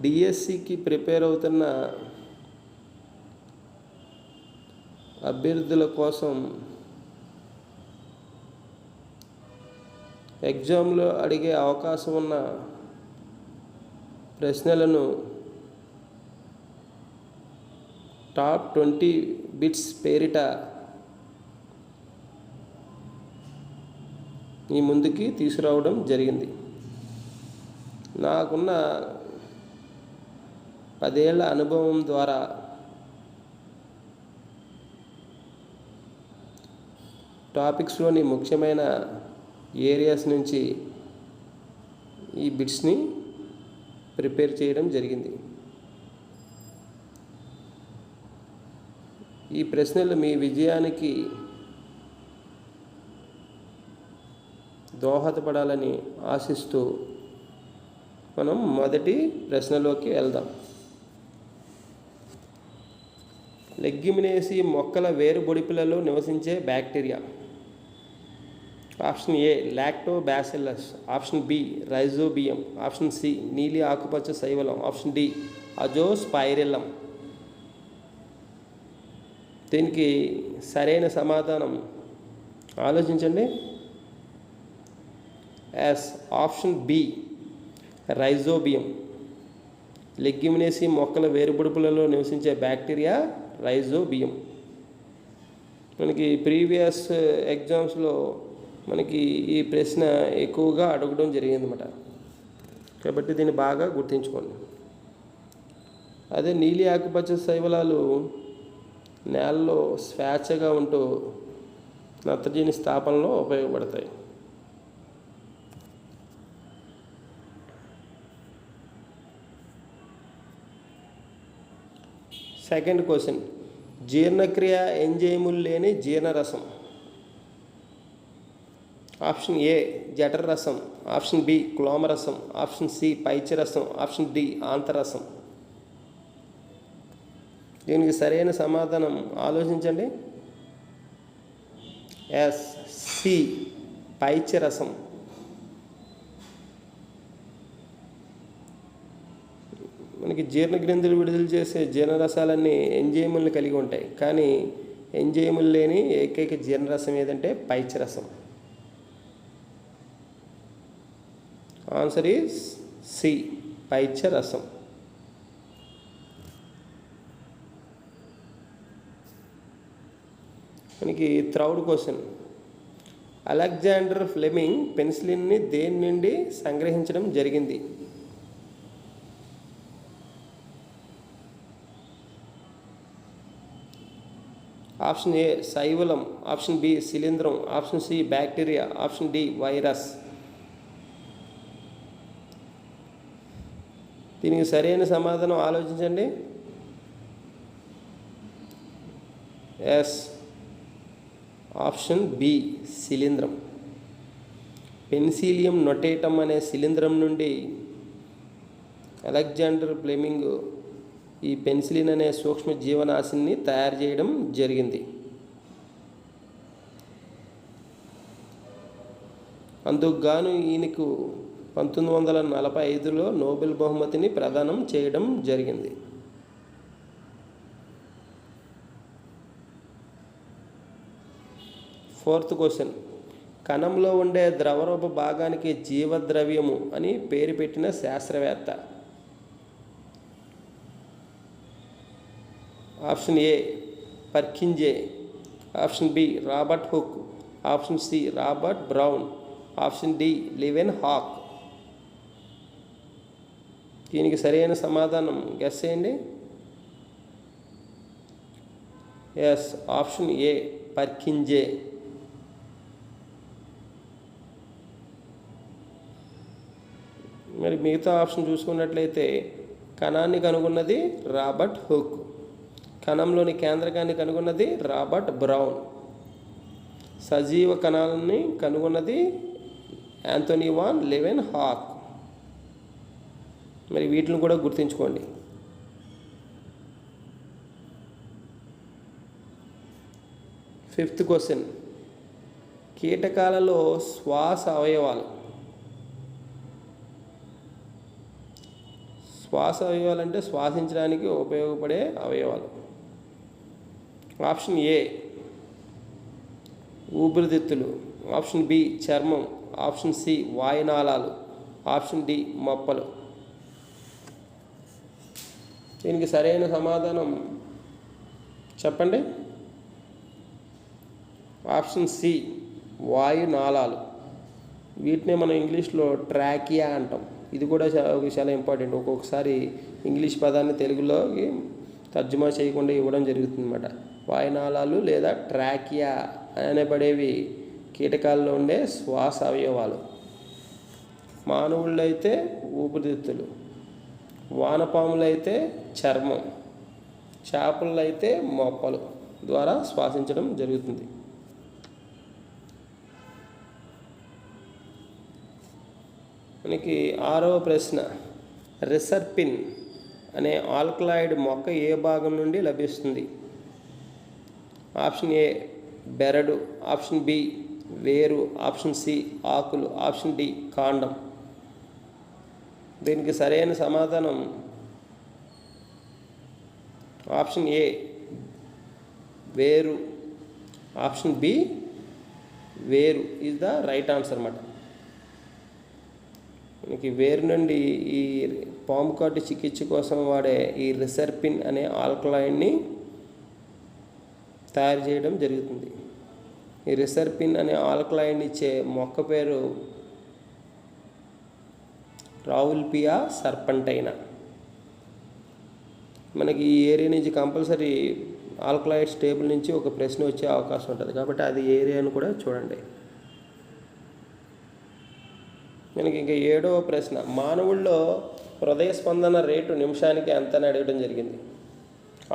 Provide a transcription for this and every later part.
డిఎస్సికి ప్రిపేర్ అవుతున్న అభ్యర్థుల కోసం ఎగ్జామ్లో అడిగే అవకాశం ఉన్న ప్రశ్నలను టాప్ 20 బిట్స్ పేరిట మీ ముందుకి తీసుకురావడం జరిగింది. నాకున్న 10 ఏళ్ల అనుభవం ద్వారా టాపిక్స్లోని ముఖ్యమైన ఏరియాస్ నుంచి ఈ బిట్స్ని ప్రిపేర్ చేయడం జరిగింది. ఈ ప్రశ్నలు మీ విజయానికి దోహదపడాలని ఆశిస్తూ మనం మొదటి ప్రశ్నలోకి వెళ్దాం. లెగ్యుమినేసి మొక్కల వేరుబొడిపిలలో నివసించే bacteria. Option A lactobacillus, option B rhizobium, option C నీలి ఆకుపచ్చ శైవలం, ఆప్షన్ డి అజోస్పైరిల్లం. దీనికి సరైన సమాధానం ఆలోచించండి. Yes, option B rhizobium. లెగ్యుమినేసి మొక్కల వేరుబొడుపులలో నివసించే బ్యాక్టీరియా రైజోబియం. మనకి ప్రీవియస్ ఎగ్జామ్స్లో మనకి ఈ ప్రశ్న ఎక్కువగా అడగడం జరిగిందన్నమాట. కాబట్టి దీన్ని బాగా గుర్తుంచుకోండి. అదే నీలి ఆకుపచ్చ శైవలాలు నేలలో స్వేచ్ఛగా ఉంటూ నత్రజని స్థాపనలో ఉపయోగపడతాయి. సెకండ్ క్వశ్చన్, జీర్ణక్రియ ఎంజైములు లేని జీర్ణరసం. ఆప్షన్ ఏ జఠరరసం, ఆప్షన్ బి క్లోమరసం, ఆప్షన్ సి పైత్యరసం, ఆప్షన్ డి ఆంతరసం. దీనికి సరైన సమాధానం ఆలోచించండి. ఎస్, సి పైత్యరసం. మనకి జీర్ణగ్రంథులు విడుదల చేసే జీర్ణరసాలన్నీ ఎంజైములను కలిగి ఉంటాయి. కానీ ఎంజైములు లేని ఏకైక జీర్ణరసం ఏదంటే పైత్యరసం. ఆన్సర్ ఈజ్ సి పైత్యరసం. మనకి థర్డ్ క్వశ్చన్, అలెగ్జాండర్ ఫ్లెమింగ్ పెన్సిలిన్ని దేని నుండి సంగ్రహించడం జరిగింది? ఆప్షన్ ఏ శైవలం, ఆప్షన్ బి శిలీంధ్రం, option C bacteria, option D virus. దీనికి సరైన సమాధానం ఆలోచించండి. ఎస్, ఆప్షన్ బి శిలీంధ్రం. పెన్సిలియం నొటేటమ్ అనే శిలీంధ్రం నుండి అలెగ్జాండర్ ఫ్లెమింగ్ ఈ పెన్సిలిన్ అనే సూక్ష్మ జీవనాశిని తయారు చేయడం జరిగింది. అందుకు గాను ఈయనకు 1945లో నోబెల్ బహుమతిని ప్రదానం చేయడం జరిగింది. ఫోర్త్ క్వశ్చన్, కణంలో ఉండే ద్రవరూప భాగానికి జీవద్రవ్యము అని పేరు పెట్టిన శాస్త్రవేత్త. Option A Purkinje, option B Robert Hooke, option C Robert Brown, option D Leeuwenhoek. దీనికి సరైన సమాధానం గెస్ చేయండి. Yes, option A Purkinje. మరి మిగతా ఆప్షన్ చూసుకున్నట్లయితే కణాన్ని కనుగొన్నది రాబర్ట్ హుక్, కణంలోని కేంద్రకాన్ని కనుగొన్నది రాబర్ట్ బ్రౌన్, సజీవ కణాలని కనుగొన్నది యాంథోనీ వాన్ లెవెన్ హాక్. మరి వీటిని కూడా గుర్తుంచుకోండి. ఫిఫ్త్ క్వశ్చన్, కీటకాలలో శ్వాస అవయవాలు. శ్వాస అవయవాలు అంటే శ్వాసించడానికి ఉపయోగపడే అవయవాలు. ఆప్షన్ ఏ ఊపిరితిత్తులు, ఆప్షన్ బి చర్మం, ఆప్షన్ సి వాయునాళాలు, ఆప్షన్ డి మొప్పలు. దీనికి సరైన సమాధానం చెప్పండి. ఆప్షన్ సి వాయునాళాలు. వీటినే మనం ఇంగ్లీష్లో ట్రాకియా అంటాం. ఇది కూడా చాలా ఇంపార్టెంట్. ఒక్కొక్కసారి ఇంగ్లీష్ పదాన్ని తెలుగులోకి తర్జుమా చేయకుండా ఇవ్వడం జరుగుతుందన్నమాట. వాయునాళాలు లేదా ట్రాకియా అనబడేవి కీటకాల్లో ఉండే శ్వాస అవయవాలు. మానవుళ్ళు అయితే ఊపిరితిత్తులు, వానపాములు అయితే చర్మం, చేపలు అయితే మొప్పలు ద్వారా శ్వాసించడం జరుగుతుంది. మనకి 6వ ప్రశ్న, రిసర్పిన్ అనే ఆల్కలాయిడ్ మొక్క ఏ భాగం నుండి లభిస్తుంది? ఆప్షన్ ఏ బెరడు, ఆప్షన్ బి వేరు, ఆప్షన్ సి ఆకులు, ఆప్షన్ డి కాండం. దీనికి సరైన సమాధానం ఆప్షన్ ఏ వేరు, ఆప్షన్ బి వేరు ఈజ్ ద రైట్ ఆన్సర్ అన్నమాట. మనకి వేరు నుండి ఈ పాము కాటు చికిత్స కోసం వాడే ఈ రిసర్పిన్ అనే ఆల్కలాయిడ్ని తయారు చేయడం జరుగుతుంది. ఈ రిసర్పిన్ అనే ఆల్కలాయిడ్ని ఇచ్చే మొక్క పేరు రావుల్పియా సర్పంటైనా. మనకి ఈ ఏరియా నుంచి కంపల్సరీ ఆల్కలాయిడ్స్ టేబుల్ నుంచి ఒక ప్రశ్న వచ్చే అవకాశం ఉంటుంది, కాబట్టి అది ఏరియాను కూడా చూడండి. మనకి ఇంకా 7వ ప్రశ్న, మానవుల్లో హృదయ స్పందన రేటు నిమిషానికి ఎంత అని అడగడం జరిగింది.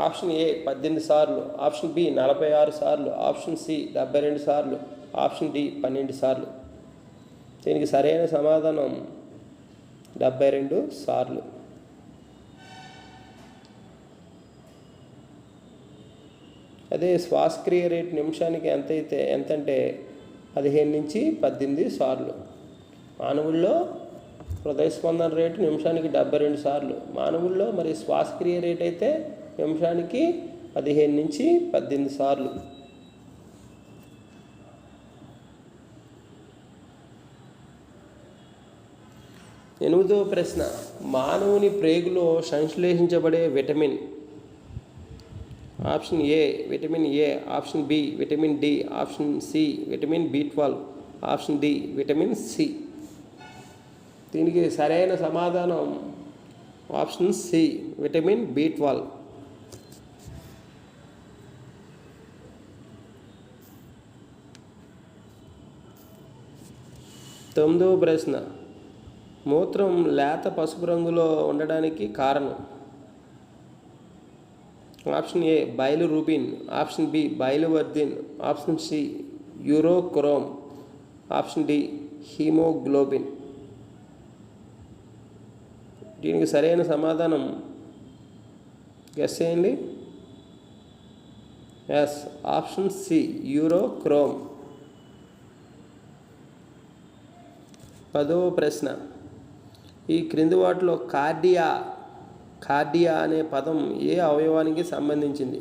ఆప్షన్ ఏ 18 సార్లు, ఆప్షన్ బి 46 సార్లు, ఆప్షన్ సి 72 సార్లు, ఆప్షన్ డి 12 సార్లు. దీనికి సరైన సమాధానం 72 సార్లు. అదే శ్వాసక్రియ రేటు నిమిషానికి ఎంతంటే 15 నుంచి 18 సార్లు. మానవుల్లో హృదయ స్పందన రేటు నిమిషానికి 72 సార్లు. మానవుల్లో మరి శ్వాసక్రియ రేట్ అయితే నిమిషానికి 15 నుంచి 18 సార్లు. 8వ ప్రశ్న, మానవుని ప్రేగులో సంశ్లేషించబడే విటమిన్. Option A vitamin A, option B vitamin D, option C vitamin B12, option D vitamin C. దీనికి సరైన సమాధానం ఆప్షన్ సి విటమిన్ B12. 9వ ప్రశ్న, మూత్రం లేత పసుపు రంగులో ఉండడానికి కారణం. Option A bilirubin, option B biliverdin, option C urochrome, option D haemoglobin. దీనికి సరైన సమాధానం గెస్ చేయండి. Yes, option C urochrome. 10వ ప్రశ్న, ఈ క్రింది వాటిలో కార్డియా అనే పదం ఏ అవయవానికి సంబంధించింది?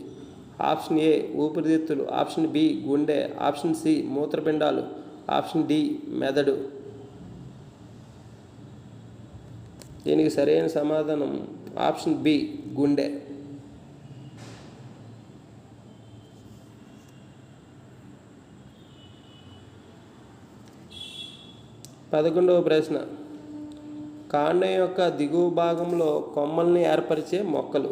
ఆప్షన్ ఏ ఊపిరితిత్తులు, ఆప్షన్ బి గుండె, ఆప్షన్ సి మూత్రపిండాలు, ఆప్షన్ డి మెదడు. దీనికి సరైన సమాధానం ఆప్షన్ బి గుండె. 11వ ప్రశ్న, కాండం యొక్క దిగువ భాగంలో కొమ్మల్ని ఏర్పరిచే మొక్కలు.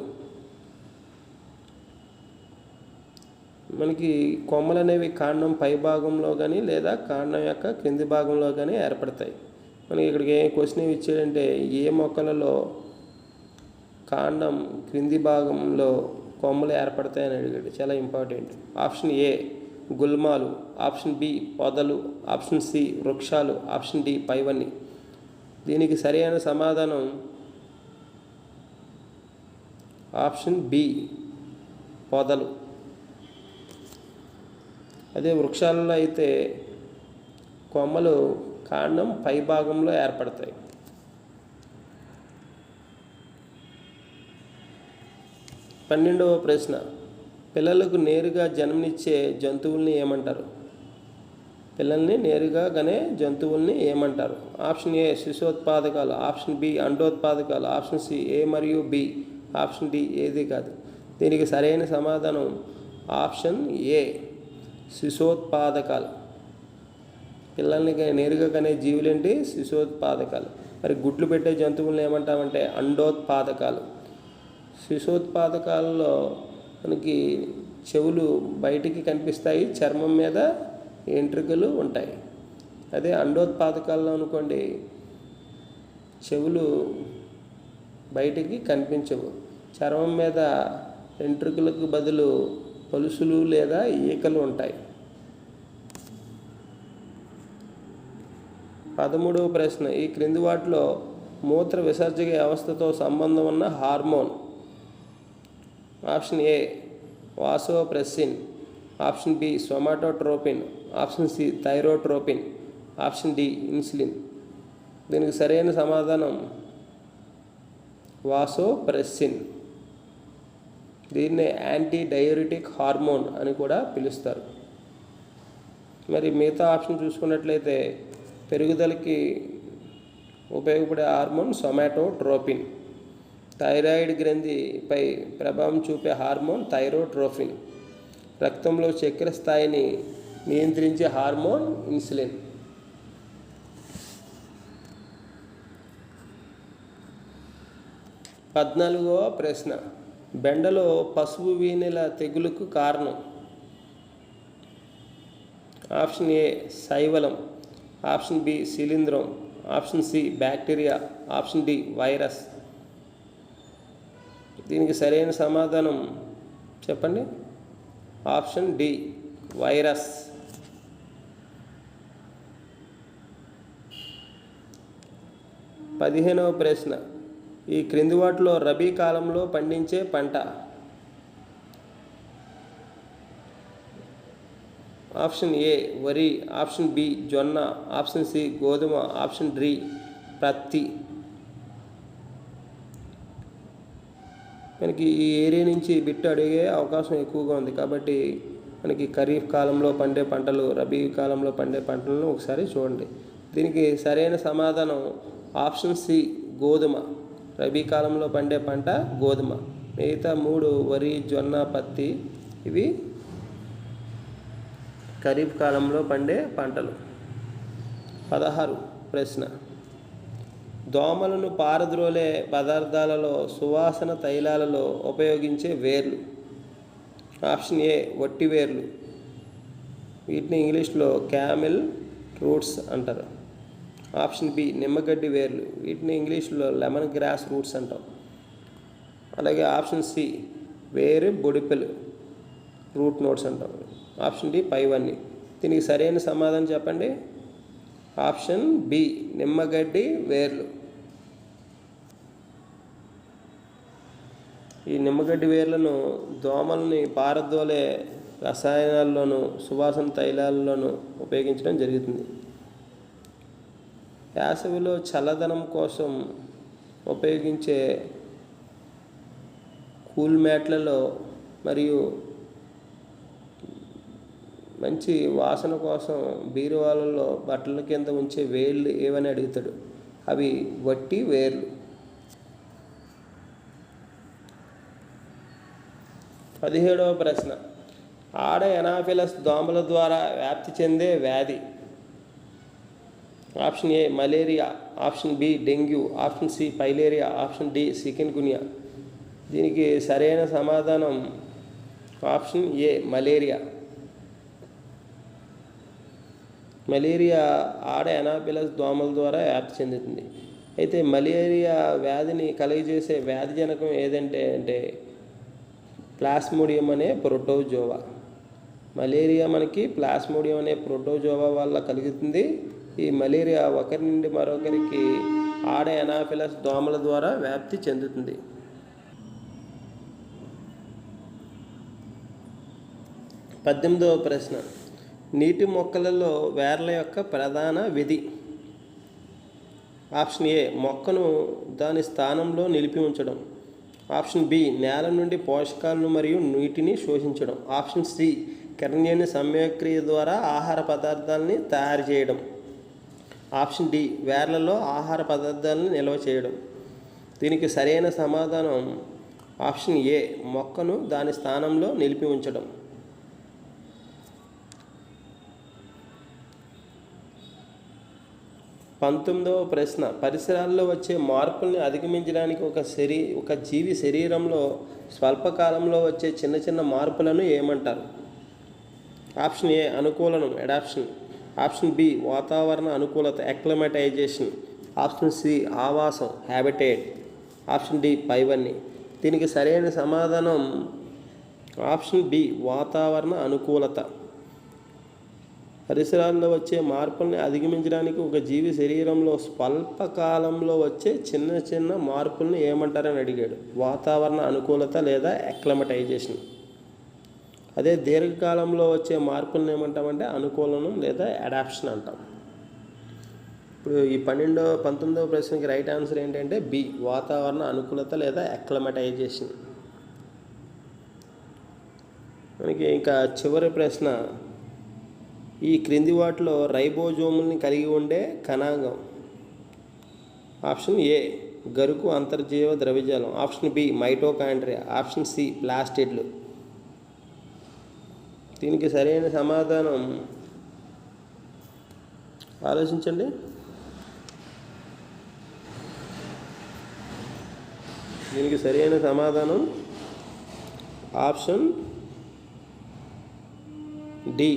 మనకి కొమ్మలు అనేవి కాండం పై భాగంలో కానీ లేదా కాండం యొక్క కింది భాగంలో కానీ ఏర్పడతాయి. మనకి ఇక్కడికి ఏ క్వశ్చన్ ఇచ్చాడంటే ఏ మొక్కలలో కాండం క్రింది భాగంలో కొమ్మలు ఏర్పడతాయని అడిగాడు. చాలా ఇంపార్టెంట్. ఆప్షన్ ఏ గుల్మాలు, ఆప్షన్ బి పొదలు, ఆప్షన్ సి వృక్షాలు, ఆప్షన్ డి పైవన్నీ. దీనికి సరైన సమాధానం ఆప్షన్ బి పొదలు. అదే వృక్షాలలో అయితే కొమ్మలు కాండం పై భాగంలో ఏర్పడతాయి. 12వ ప్రశ్న, పిల్లలకు నేరుగా జన్మనిచ్చే జంతువుల్ని ఏమంటారు? పిల్లల్ని నేరుగా కనే జంతువుల్ని ఏమంటారు? ఆప్షన్ ఏ శిశుోత్పాదకాలు, ఆప్షన్ బి అండోత్పాదకాలు, ఆప్షన్ సి ఏ మరియు బి, ఆప్షన్ డి ఏది కాదు. దీనికి సరైన సమాధానం ఆప్షన్ ఏ శిశుోత్పాదకాలు. పిల్లల్ని నేరుగా కనే జీవులేంటి? శిశుోత్పాదకాలు. మరి గుడ్లు పెట్టే జంతువులను ఏమంటామంటే అండోత్పాదకాలు. శిశుోత్పాదకాలలో మనకి చెవులు బయటికి కనిపిస్తాయి, చర్మం మీద ఎంట్రుకలు ఉంటాయి. అదే అండోత్పాదకాల్లో అనుకోండి, చెవులు బయటికి కనిపించవు, చర్మం మీద ఎంట్రుకలకు బదులు పలుసులు లేదా ఈకలు ఉంటాయి. 13వ ప్రశ్న, ఈ క్రింది వాటిలో మూత్ర విసర్జక వ్యవస్థతో సంబంధం ఉన్న hormone? Option A vasopressin, option B somatotropin, option C thyrotropin, option D insulin. దీనికి సరైన సమాధానం వాసోప్రెస్సిన్. దీన్నే యాంటీ డయూరిటిక్ హార్మోన్ అని కూడా పిలుస్తారు. మరి మిగతా ఆప్షన్ చూసుకున్నట్లయితే పెరుగుదలకి ఉపయోగపడే హార్మోన్ సొమాటోట్రోపిన్, థైరాయిడ్ గ్రంథిపై ప్రభావం చూపే హార్మోన్ థైరోట్రోపిన్, రక్తంలో చక్కెర స్థాయిని నియంత్రించే హార్మోన్ ఇన్సులిన్. 14వ ప్రశ్న, బెండలో పసుపు వీనెల తెగులుకు కారణం? ఆప్షన్ ఏ శైవలం, ఆప్షన్ బి శిలీంధ్రం, option C bacteria, option D virus. దీనికి సరైన సమాధానం చెప్పండి. Option D virus. 15వ ప్రశ్న, ఈ క్రింది వాటిలో రబీ కాలంలో పండించే పంట? ఆప్షన్ ఏ వరి, ఆప్షన్ బి జొన్న, ఆప్షన్ సి గోధుమ, ఆప్షన్ డి పత్తి. మనకి ఈ ఏరియా నుంచి బిట్ అడిగే అవకాశం ఎక్కువగా ఉంది, కాబట్టి మనకి ఖరీఫ్ కాలంలో పండే పంటలు, రబీ కాలంలో పండే పంటలను ఒకసారి చూడండి. దీనికి సరైన సమాధానం ఆప్షన్ సి గోధుమ. రబీ కాలంలో పండే పంట గోధుమ. మిగతా 3 వరి, జొన్న, పత్తి ఇవి ఖరీఫ్ కాలంలో పండే పంటలు. 16 ప్రశ్న, దోమలను పారద్రోలే పదార్థాలలో సువాసన తైలాలలో ఉపయోగించే వేర్లు? ఆప్షన్ ఏ వట్టి వేర్లు, వీటిని ఇంగ్లీష్లో క్యామెల్ రూట్స్ అంటారు. ఆప్షన్ బి నిమ్మగడ్డి వేర్లు, వీటిని ఇంగ్లీష్లో లెమన్ గ్రాస్ రూట్స్ అంటాం. అలాగే ఆప్షన్ సి వేరు బొడిపెలు, రూట్ నోట్స్ అంటాం. ఆప్షన్ డి పైవన్నీ. దీనికి సరైన సమాధానం చెప్పండి. ఆప్షన్ బి నిమ్మగడ్డి వేర్లు. ఈ నిమ్మగడ్డి వేర్లను దోమల్ని పారదోలే రసాయనాల్లోనూ సువాసన తైలాల్లోనూ ఉపయోగించడం జరుగుతుంది. వేసవిలో చల్లదనం కోసం ఉపయోగించే కూల్ మ్యాట్లలో మరియు మంచి వాసన కోసం బీరువాలలో బట్టల కింద ఉంచే వేళ్ళు ఏవని అడుగుతాడు. అవి వట్టి వేర్లు. 17వ ప్రశ్న, ఆడ ఎనాఫిలస్ దోమల ద్వారా వ్యాప్తి చెందే వ్యాధి? Option A malaria, option B dengue, option C filaria, option D chikungunya. దీనికి సరైన సమాధానం ఆప్షన్ ఏ మలేరియా. మలేరియా ఆడ ఎనాఫిలస్ దోమల ద్వారా వ్యాప్తి చెందుతుంది. అయితే మలేరియా వ్యాధిని కలుగజేసే వ్యాధిజనకం ఏదంటే ప్లాస్మోడియం అనే ప్రోటోజోవా. మలేరియా మనకి ప్లాస్మోడియం అనే ప్రోటోజోవా వల్ల కలుగుతుంది. ఈ మలేరియా ఒకరి నుండి మరొకరికి ఆడ ఎనాఫిలస్ దోమల ద్వారా వ్యాప్తి చెందుతుంది. 18వ ప్రశ్న, నీటి మొక్కలలో వేర్ల యొక్క ప్రధాన విధి? ఆప్షన్ ఏ మొక్కను దాని స్థానంలో నిలిపి ఉంచడం, ఆప్షన్ బి నేల నుండి పోషకాలను మరియు నీటిని శోషించడం. ఆప్షన్ సి కిరణజన్య సంయోగక్రియ ద్వారా ఆహార పదార్థాలని తయారు చేయడం. ఆప్షన్ డి వేర్లలో ఆహార పదార్థాలను నిల్వ చేయడం. దీనికి సరైన సమాధానం ఆప్షన్ ఏ మొక్కను దాని స్థానంలో నిలిపి ఉంచడం. 19వ ప్రశ్న పరిసరాల్లో వచ్చే మార్పుల్ని అధిగమించడానికి ఒక జీవి శరీరంలో స్వల్పకాలంలో వచ్చే చిన్న చిన్న మార్పులను ఏమంటారు? ఆప్షన్ ఏ అనుకూలనం అడాప్షన్. ఆప్షన్ బి వాతావరణ అనుకూలత అక్లమటైజేషన్. ఆప్షన్ సి ఆవాసం హ్యాబిటేట్. ఆప్షన్ డి పైవన్నీ. దీనికి సరైన సమాధానం ఆప్షన్ బి వాతావరణ అనుకూలత. పరిసరాల్లో వచ్చే మార్పుల్ని అధిగమించడానికి ఒక జీవి శరీరంలో స్వల్పకాలంలో వచ్చే చిన్న చిన్న మార్పుల్ని ఏమంటారని అడిగాడు. వాతావరణ అనుకూలత లేదా అక్లమటైజేషన్. అదే దీర్ఘకాలంలో వచ్చే మార్పుల్ని ఏమంటామంటే అనుకూలనం లేదా అడాప్షన్ అంటాం. ఇప్పుడు ఈ 19వ ప్రశ్నకి రైట్ ఆన్సర్ ఏంటంటే బి వాతావరణ అనుకూలత లేదా అక్లమటైజేషన్. మనకి ఇంకా చివరి ప్రశ్న ఈ క్రింది వాటిలో రైబోజోముల్ని కలిగి ఉండే కణాంగం. ఆప్షన్ ఏ గరుకు అంతర్జీవ ద్రవ్యజాలం. Option B mitochondria. Option C ప్లాస్టిడ్లు. దీనికి సరైన సమాధానం ఆలోచించండి. దీనికి సరైన సమాధానం ఆప్షన్ డి